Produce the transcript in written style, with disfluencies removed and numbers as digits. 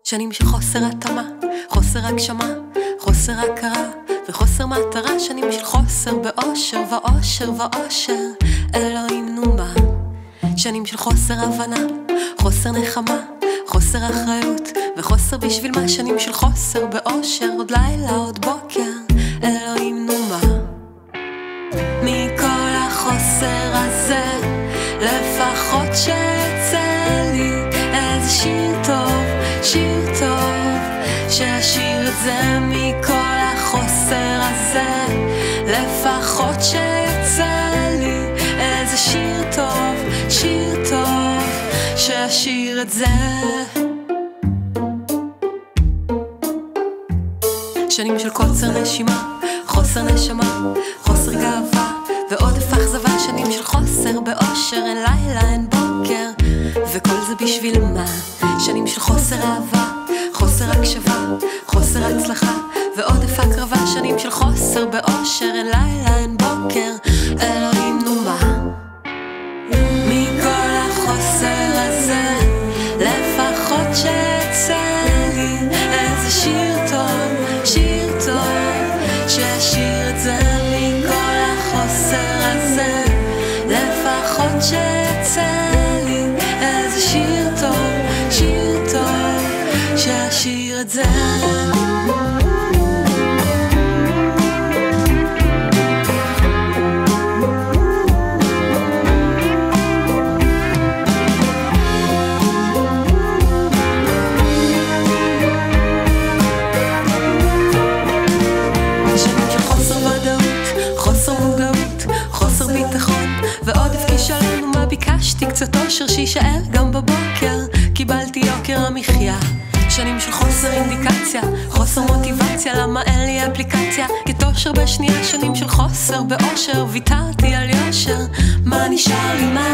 שנים של חוסר התאמה, חוסר הגשמה, חוסר הכרה וחוסר מטרה. שנים של חוסר באושר ואושר ואושר, אלוהים נו מה. שנים של חוסר הבנה, חוסר נחמה, חוסר אחריות וחוסר בשביל מה. שנים של חוסר באושר, עוד לילה עוד בוקר, אלוהים נו מה. מכל החוסר הזה לפחות שיצא לי איזה שיר טוב, שיר טוב, שישיר את זה. מכל החוסר הזה לפחות שיצא לי איזה שיר טוב, שיר טוב, שישיר את זה. שנים של קוצר נשימה, חוסר נשמה, חוסר גאווה ועודף אכזבה. שנים של חוסר באושר, אין לילה אין בוקר, וכל זה בשביל מה? שנים של חוסר אהבה, חוסר הקשבה, חוסר הצלחה ועודף הקרבה. שנים של חוסר באושר, אין לילה אין בוקר, אלוהים נו מה. מכל החוסר הזה לפחות שיצא לי איזה שיר טוב, שיר טוב, שישיר את זה. מכל החוסר הזה לפחות שיצא לי איזה שיר טוב, שיר טוב, שישיר את זה. ועודף כישלון, ומה ביקשתי? קצת אושר שישאר גם בבוקר. קיבלתי יוקר המחיה. שנים של חוסר אינדיקציה, חוסר מוטיבציה, למה אין לי אפליקציה? כתושר בשנייה. שנים של חוסר באושר, ויתרתי על יושר, מה נשאר לי מה?